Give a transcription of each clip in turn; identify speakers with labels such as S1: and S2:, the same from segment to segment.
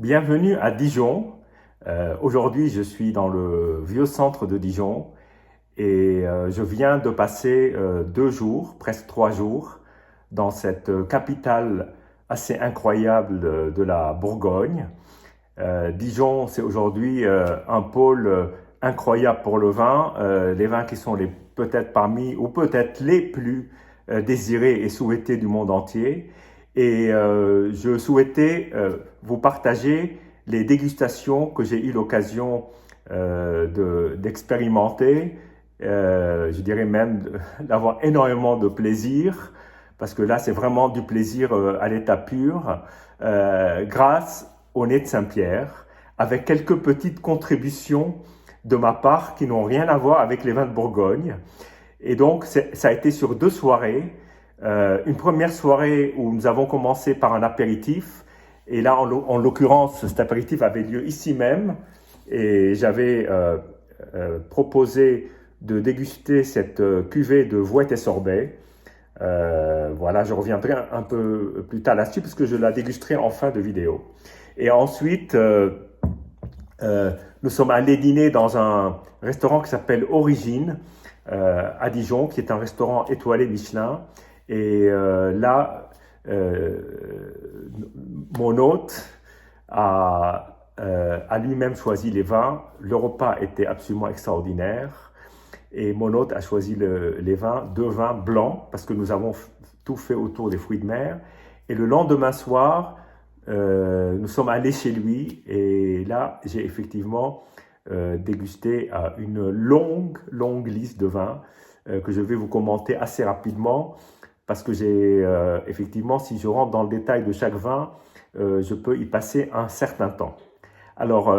S1: Bienvenue à Dijon. Aujourd'hui, je suis dans le vieux centre de Dijon et je viens de passer 2 jours, presque 3 jours, dans cette capitale assez incroyable de la Bourgogne. Dijon, c'est aujourd'hui un pôle incroyable pour le vin. Les vins qui sont peut-être parmi ou peut-être les plus désirés et souhaités du monde entier. Et je souhaitais vous partager les dégustations que j'ai eu l'occasion d'expérimenter. Je dirais même d'avoir énormément de plaisir, parce que là, c'est vraiment du plaisir à l'état pur, grâce au Nez de Saint-Pierre, avec quelques petites contributions de ma part qui n'ont rien à voir avec les vins de Bourgogne. Et donc, ça a été sur 2 soirées. Une première soirée où nous avons commencé par un apéritif. Et là, en l'occurrence, cet apéritif avait lieu ici même. Et j'avais proposé de déguster cette cuvée de Vouette et Sorbet. Voilà, je reviendrai un peu plus tard là-dessus parce que je la dégusterai en fin de vidéo. Et ensuite, nous sommes allés dîner dans un restaurant qui s'appelle Origine à Dijon, qui est un restaurant étoilé Michelin. Et mon hôte a lui-même choisi les vins. Le repas était absolument extraordinaire. Et mon hôte a choisi les vins, 2 vins blancs, parce que nous avons tout fait autour des fruits de mer. Et le lendemain soir, nous sommes allés chez lui. Et là, j'ai effectivement dégusté une longue liste de vins que je vais vous commenter assez rapidement. Parce que effectivement, si je rentre dans le détail de chaque vin, je peux y passer un certain temps. Alors,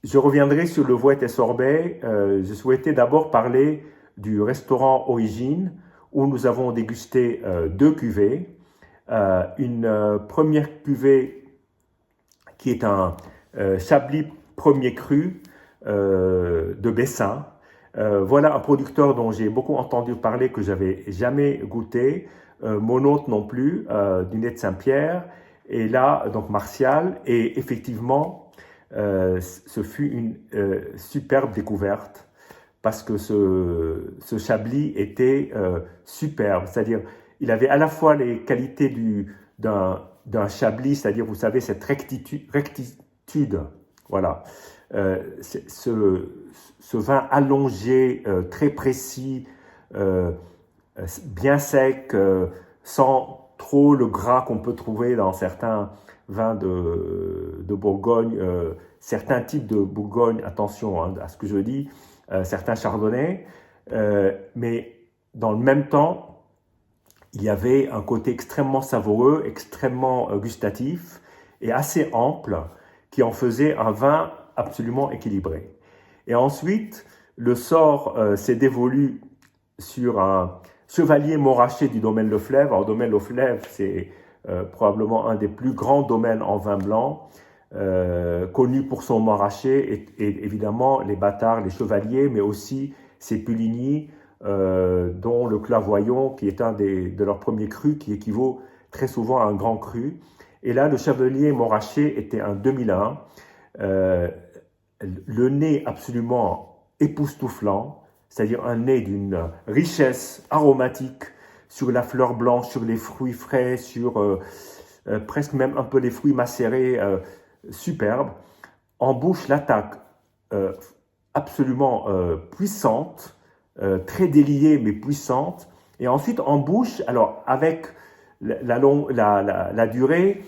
S1: je reviendrai sur le Vouette et Sorbet. Je souhaitais d'abord parler du restaurant Origine, où nous avons dégusté 2 cuvées. Une première cuvée qui est un Chablis premier cru de Bessin. Voilà un producteur dont j'ai beaucoup entendu parler, que j'avais jamais goûté, mon hôte non plus, du Nez de Saint-Pierre, et là, donc Martial, et effectivement, ce fut une superbe découverte, parce que ce Chablis était superbe, c'est-à-dire, il avait à la fois les qualités d'un Chablis, c'est-à-dire, vous savez, cette rectitude, voilà. Ce vin allongé, très précis, bien sec, sans trop le gras qu'on peut trouver dans certains vins de Bourgogne, certains types de Bourgogne, attention à ce que je dis, certains chardonnays, mais dans le même temps, il y avait un côté extrêmement savoureux, extrêmement gustatif et assez ample, qui en faisait un vin absolument équilibré. Et ensuite, le sort s'est dévolu sur un chevalier Montrachet du domaine Le Fleuve. Alors, le domaine Le Fleuve, c'est probablement un des plus grands domaines en vin blanc, connu pour son Montrachet et évidemment les bâtards, les chevaliers, mais aussi ses Puligny, dont le Clairvoyant, qui est un de leurs premiers crus, qui équivaut très souvent à un grand cru. Et là, le chevalier Montrachet était un 2001. Le nez absolument époustouflant, c'est-à-dire un nez d'une richesse aromatique sur la fleur blanche, sur les fruits frais, sur presque même un peu les fruits macérés, superbe. En bouche, l'attaque absolument puissante, très déliée mais puissante. Et ensuite en bouche, alors avec la durée,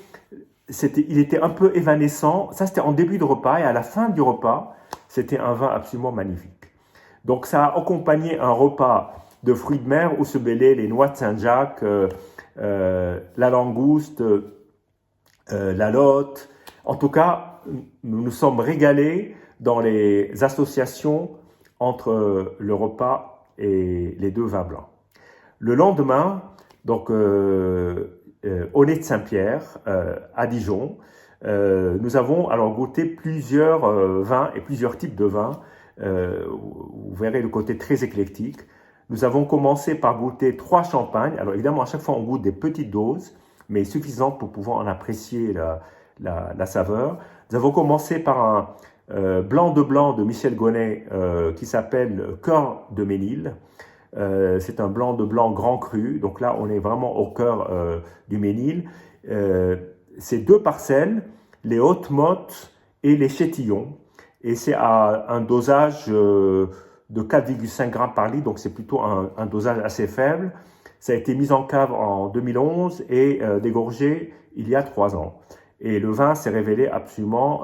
S1: il était un peu évanescent. Ça, c'était en début de repas. Et à la fin du repas, c'était un vin absolument magnifique. Donc, ça a accompagné un repas de fruits de mer où se mêlaient les noix de Saint-Jacques, la langouste, la lotte. En tout cas, nous nous sommes régalés dans les associations entre le repas et les 2 vins blancs. Le lendemain, donc, au Nez de Saint-Pierre, à Dijon, nous avons alors goûté plusieurs vins et plusieurs types de vins. Vous verrez le côté très éclectique. Nous avons commencé par goûter 3 champagnes. Alors évidemment, à chaque fois, on goûte des petites doses, mais suffisantes pour pouvoir en apprécier la saveur. Nous avons commencé par un blanc de Michel Gonnet qui s'appelle Cœur de Ménil. C'est un blanc de blanc grand cru, donc là on est vraiment au cœur du Ménil. C'est 2 parcelles, les hautes mottes et les chétillons, et c'est à un dosage de 4,5 grammes par litre, donc c'est plutôt un dosage assez faible. Ça a été mis en cave en 2011 et dégorgé il y a 3 ans. Et le vin s'est révélé absolument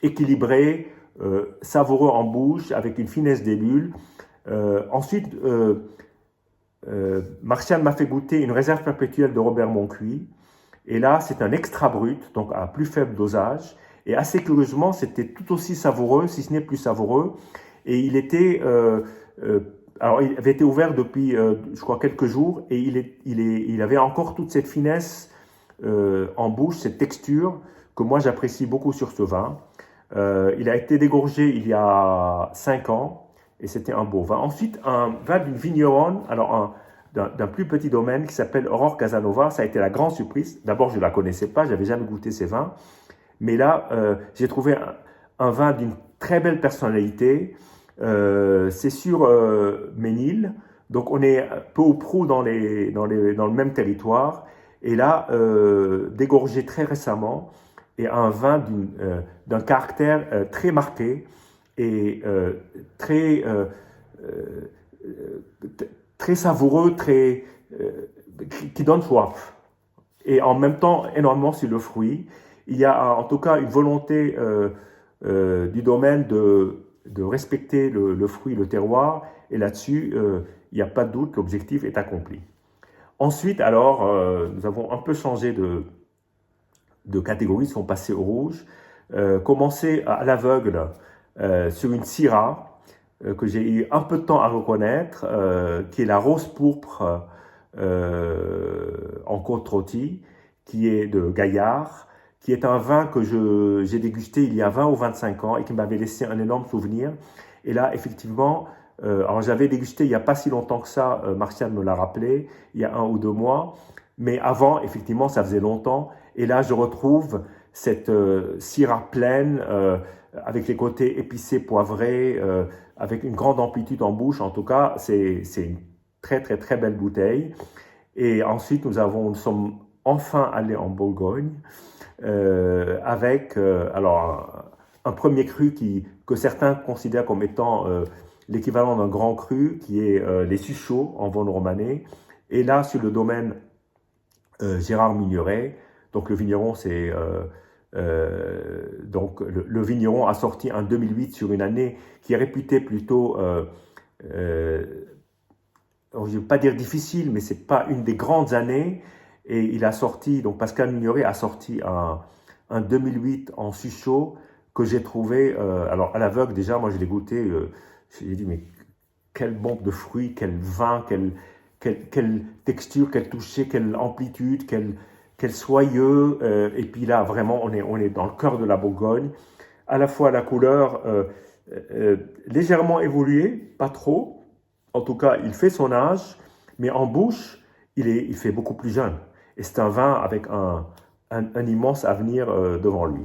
S1: équilibré, savoureux en bouche, avec une finesse des bulles. Ensuite, Martial m'a fait goûter une réserve perpétuelle de Robert Moncuit. Et là, c'est un extra brut, donc à plus faible dosage. Et assez curieusement, c'était tout aussi savoureux, si ce n'est plus savoureux. Et il était... alors, il avait été ouvert depuis, je crois, quelques jours. Et il avait encore toute cette finesse en bouche, cette texture que moi, j'apprécie beaucoup sur ce vin. Il a été dégorgé il y a 5 ans. Et c'était un beau vin. Ensuite, un vin d'une vigneronne, alors d'un plus petit domaine qui s'appelle Aurore Casanova. Ça a été la grande surprise. D'abord, je ne la connaissais pas, je n'avais jamais goûté ces vins. Mais là, j'ai trouvé un vin d'une très belle personnalité. C'est sur Ménil, donc on est peu ou prou dans le même territoire. Et là, dégorgé très récemment, et un vin d'un caractère très marqué et très savoureux, qui donne soif. Et en même temps, énormément sur le fruit. Il y a en tout cas une volonté du domaine de respecter le fruit, le terroir. Et là-dessus, il n'y a pas de doute, l'objectif est accompli. Ensuite, alors, nous avons un peu changé de catégorie, sont passés au rouge. Commencé à l'aveugle sur une Syrah que j'ai eu un peu de temps à reconnaître, qui est la rose pourpre en côte-rôtie, qui est de Gaillard, qui est un vin que j'ai dégusté il y a 20 ou 25 ans et qui m'avait laissé un énorme souvenir. Et là, effectivement, alors j'avais dégusté il n'y a pas si longtemps que ça, Martial me l'a rappelé, il y a 1 ou 2 mois, mais avant, effectivement, ça faisait longtemps. Et là, je retrouve cette Syrah pleine, avec les côtés épicés, poivrés, avec une grande amplitude en bouche. En tout cas, c'est une très, très, très belle bouteille. Et ensuite, nous sommes enfin allés en Bourgogne, avec alors un premier cru que certains considèrent comme étant l'équivalent d'un grand cru, qui est les Suchots en Vosne-Romanée. Et là, sur le domaine Gérard Migneret, donc le vigneron, donc le vigneron a sorti en 2008 sur une année qui est réputée plutôt, je ne vais pas dire difficile, mais c'est pas une des grandes années. Et il a sorti, donc Pascal Migneret a sorti un 2008 en Suchot que j'ai trouvé, alors à l'aveugle déjà, moi je l'ai goûté, j'ai dit mais quelle bombe de fruits, quel vin, quelle texture, quel toucher, quelle amplitude, quel soyeux, et puis là vraiment on est dans le cœur de la Bourgogne, à la fois la couleur légèrement évoluée, pas trop, en tout cas il fait son âge, mais en bouche il fait beaucoup plus jeune, et c'est un vin avec un immense avenir devant lui.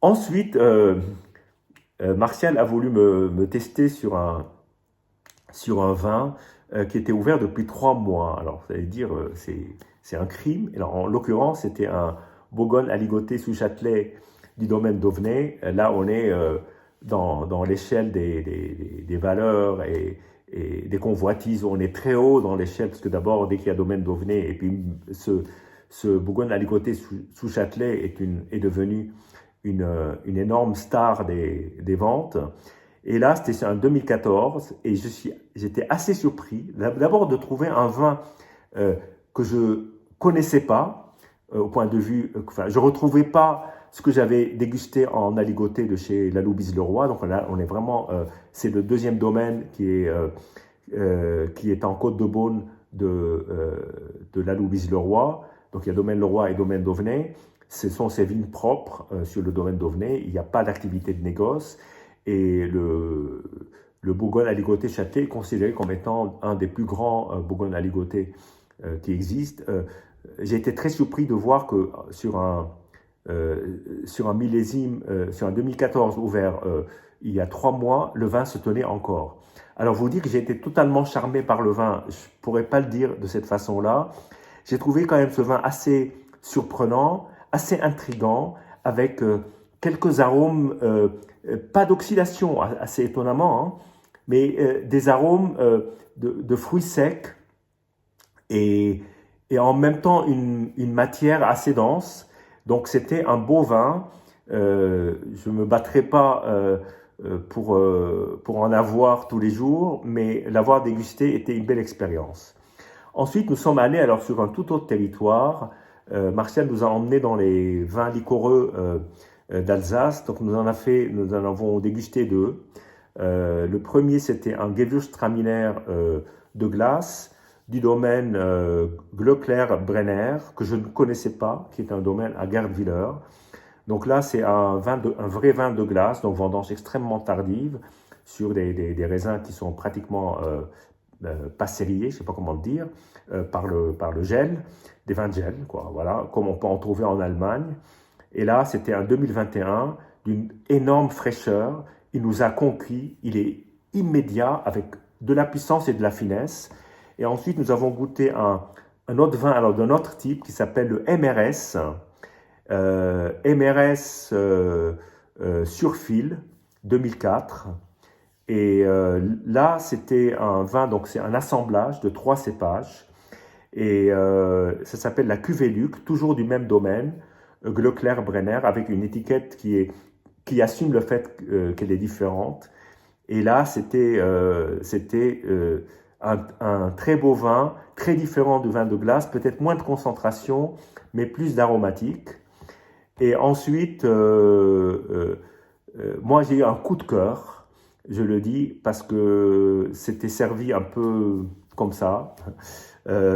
S1: Ensuite, Martial a voulu me tester sur un vin qui était ouvert depuis 3 mois. Alors, vous allez dire, c'est un crime. Alors, en l'occurrence, c'était un Bourgogne aligoté sous Châtelet du domaine d'Auvenay. Là, on est dans l'échelle des valeurs et des convoitises. On est très haut dans l'échelle, parce que d'abord, dès qu'il y a domaine d'Auvenay, et puis ce Bourgogne aligoté sous Châtelet est devenu une énorme star des ventes. Et là, c'était en 2014, et j'étais assez surpris, d'abord de trouver un vin que je connaissais pas, au point de vue, enfin, je retrouvais pas ce que j'avais dégusté en aligoté de chez La Loubise-le-Roi. Donc là, on est vraiment, c'est le deuxième domaine qui est en Côte-de-Beaune de La Loubise-le-Roi. Donc il y a domaine Leroy et domaine d'Auvenay. Ce sont ces vignes propres sur le domaine d'Auvenay. Il n'y a pas d'activité de négoce. Et le Bourgogne aligoté Châtelet est considéré comme étant un des plus grands Bourgogne aligoté qui existent. j'ai été très surpris de voir que sur un millésime, sur un 2014 ouvert il y a 3 mois, le vin se tenait encore. Alors vous dire que j'ai été totalement charmé par le vin, je ne pourrais pas le dire de cette façon-là. J'ai trouvé quand même ce vin assez surprenant, assez intriguant, avec quelques arômes, pas d'oxydation, assez étonnamment, hein, mais des arômes de fruits secs et en même temps une matière assez dense. Donc c'était un beau vin. Je ne me battrai pas pour en avoir tous les jours, mais l'avoir dégusté était une belle expérience. Ensuite, nous sommes allés alors sur un tout autre territoire. Martial nous a emmenés dans les vins liquoreux d'Alsace. Donc nous en avons dégusté 2. Le premier, c'était un Gewürztraminer de glace du domaine Glöckler-Brenner, que je ne connaissais pas, qui est un domaine à Gerdwiller. Donc là, c'est un vrai vin de glace, donc vendange extrêmement tardive, sur des raisins qui sont pratiquement passerillés, je ne sais pas comment le dire, par le gel, des vins de gel, quoi, voilà, comme on peut en trouver en Allemagne. Et là, c'était un 2021 d'une énorme fraîcheur. Il nous a conquis, il est immédiat avec de la puissance et de la finesse. Et ensuite, nous avons goûté un autre vin alors d'un autre type qui s'appelle le MRS. MRS sur fil 2004. Et là, c'était un vin, donc c'est un assemblage de 3 cépages. Et ça s'appelle la cuvée Luc, toujours du même domaine, Glöckler-Brenner, avec une étiquette qui assume le fait qu'elle est différente. Et là, c'était un très beau vin, très différent du vin de glace, peut-être moins de concentration, mais plus d'aromatique. Et ensuite, moi j'ai eu un coup de cœur, je le dis, parce que c'était servi un peu comme ça,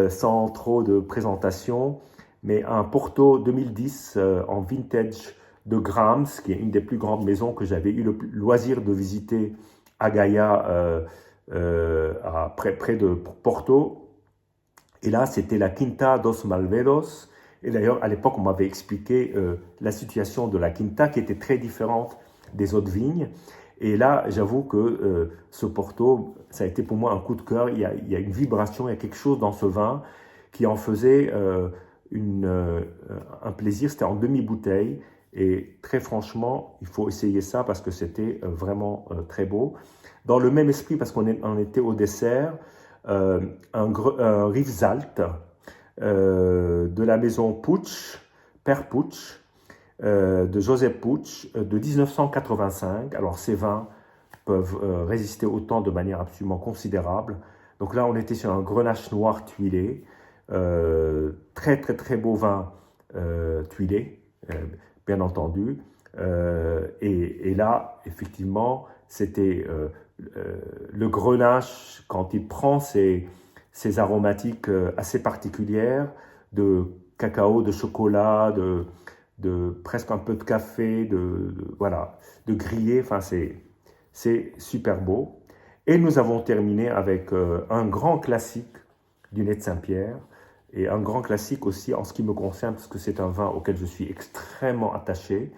S1: sans trop de présentation, mais un Porto 2010 en vintage de Grams, qui est une des plus grandes maisons que j'avais eu le loisir de visiter à Gaia, près de Porto. Et là, c'était la Quinta dos Malvedos. Et d'ailleurs, à l'époque, on m'avait expliqué la situation de la Quinta qui était très différente des autres vignes. Et là, j'avoue que ce Porto, ça a été pour moi un coup de cœur. Il y a une vibration, il y a quelque chose dans ce vin qui en faisait un plaisir. C'était en demi-bouteille. Et très franchement, il faut essayer ça parce que c'était vraiment très beau. Dans le même esprit, parce qu'on était au dessert, un Rivesaltes de la maison Puig, Père Puig, de Joseph Puig, de 1985. Alors ces vins peuvent résister au temps de manière absolument considérable. Donc là, on était sur un grenache noir tuilé, très très très beau vin tuilé, bien entendu. Et là, effectivement, c'était le grenache, quand il prend ses aromatiques assez particulières, de cacao, de chocolat, de presque un peu de café, voilà, de grillé, enfin c'est super beau. Et nous avons terminé avec un grand classique du Nez de Saint-Pierre, et un grand classique aussi en ce qui me concerne, parce que c'est un vin auquel je suis extrêmement attaché,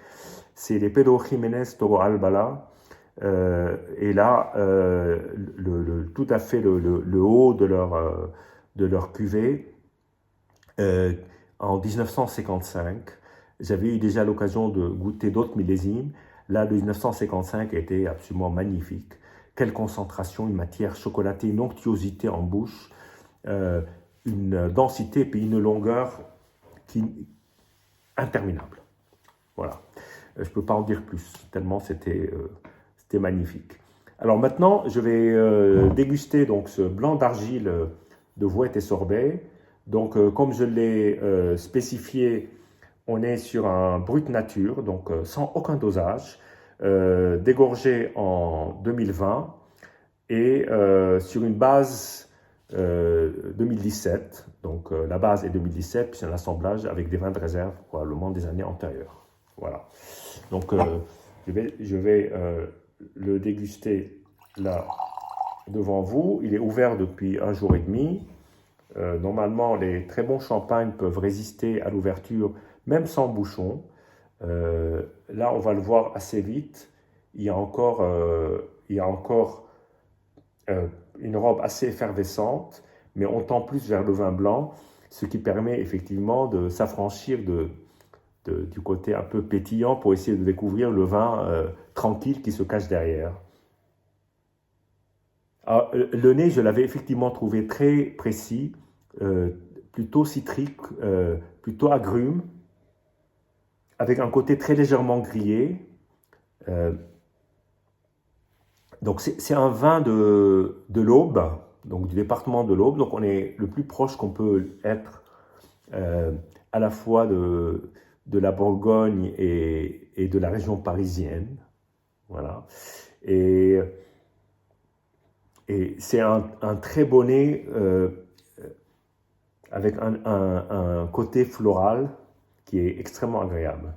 S1: c'est les Pedro Jiménez Toro Albala. Et là, tout à fait le haut de leur cuvée, en 1955, j'avais eu déjà l'occasion de goûter d'autres millésimes. Là, le 1955 a été absolument magnifique. Quelle concentration, une matière chocolatée, une onctuosité en bouche, une densité puis une longueur interminable. Voilà. Je ne peux pas en dire plus, tellement c'était magnifique. Alors maintenant, je vais déguster donc ce blanc d'argile de Vouette et Sorbet. Donc, comme je l'ai spécifié, on est sur un brut nature, donc sans aucun dosage, dégorgé en 2020 et sur une base 2017. Donc, la base est 2017, puis c'est un assemblage avec des vins de réserve, probablement des années antérieures. Voilà. Donc, je vais le déguster là devant vous. Il est ouvert depuis 1 jour et demi. Normalement, les très bons champagnes peuvent résister à l'ouverture, même sans bouchon. Là, on va le voir assez vite. Il y a encore une robe assez effervescente, mais on tend plus vers le vin blanc, ce qui permet effectivement de s'affranchir du côté un peu pétillant pour essayer de découvrir le vin tranquille qui se cache derrière. Alors, le nez, je l'avais effectivement trouvé très précis, euh, plutôt citrique, plutôt agrume, avec un côté très légèrement grillé. Euh, donc c'est un vin de l'Aube, donc du département de l'Aube. Donc on est le plus proche qu'on peut être euh, à la fois de la Bourgogne et de la région parisienne. Voilà. Et, et c'est un très beau nez avec un côté floral qui est extrêmement agréable.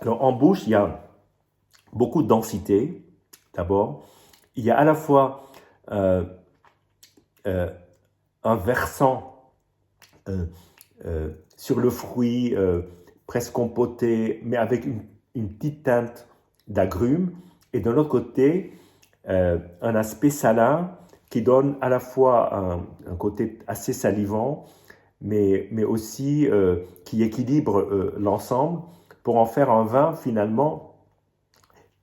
S1: Alors en bouche, il y a beaucoup de densité, d'abord. Il y a à la fois euh, euh, un versant sur le fruit presque compoté, mais avec une petite teinte d'agrumes, et de l'autre côté, un aspect salin qui donne à la fois un côté assez salivant, mais aussi qui équilibre l'ensemble pour en faire un vin finalement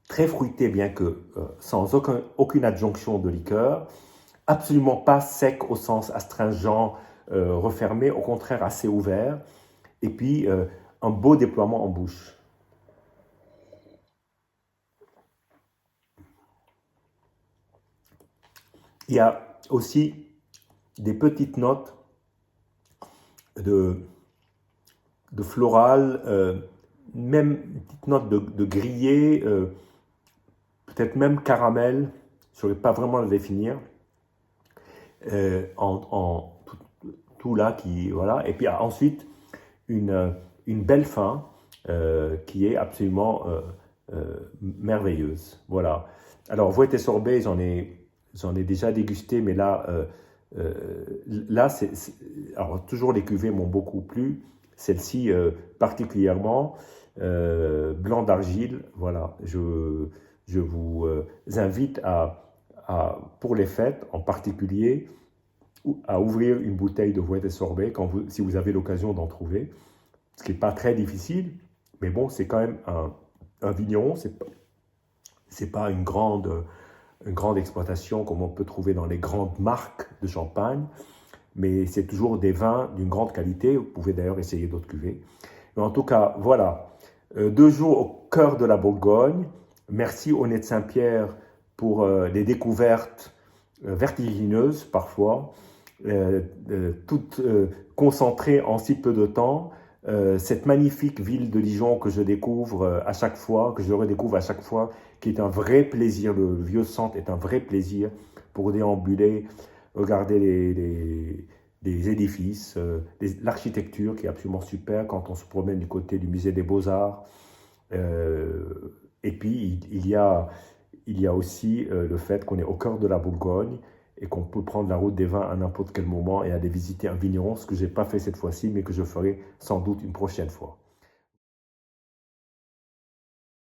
S1: très fruité, bien que sans aucune adjonction de liqueur, absolument pas sec au sens astringent, refermé, au contraire assez ouvert, et puis un beau déploiement en bouche. Il y a aussi des petites notes de, de floral, même une petite note de grillé, peut-être même caramel, je ne saurais pas vraiment le définir, en tout là, qui, voilà. Et puis ensuite, une belle fin qui est absolument merveilleuse. Voilà. Alors, Vouette et Sorbet, j'en ai déjà dégusté, mais là, alors toujours les cuvées m'ont beaucoup plu. Celle-ci particulièrement, blanc d'argile. Voilà, je vous invite pour les fêtes en particulier, à ouvrir une bouteille de Vouette et Sorbet si vous avez l'occasion d'en trouver. Ce qui n'est pas très difficile, mais bon, c'est quand même un vigneron, c'est pas une grande exploitation comme on peut trouver dans les grandes marques de champagne, mais c'est toujours des vins d'une grande qualité. Vous pouvez d'ailleurs essayer d'autres cuvées. Mais en tout cas, voilà, 2 jours au cœur de la Bourgogne. Merci au Nez de Saint-Pierre pour les découvertes vertigineuses parfois, toutes concentrées en si peu de temps. Cette magnifique ville de Dijon que je découvre à chaque fois, que je redécouvre à chaque fois, qui est un vrai plaisir. Le vieux centre est un vrai plaisir pour déambuler, regarder les édifices, l'architecture qui est absolument super quand on se promène du côté du musée des Beaux-Arts. Et puis il y a aussi le fait qu'on est au cœur de la Bourgogne et qu'on peut prendre la route des vins à n'importe quel moment et aller visiter un vigneron, ce que je n'ai pas fait cette fois-ci, mais que je ferai sans doute une prochaine fois.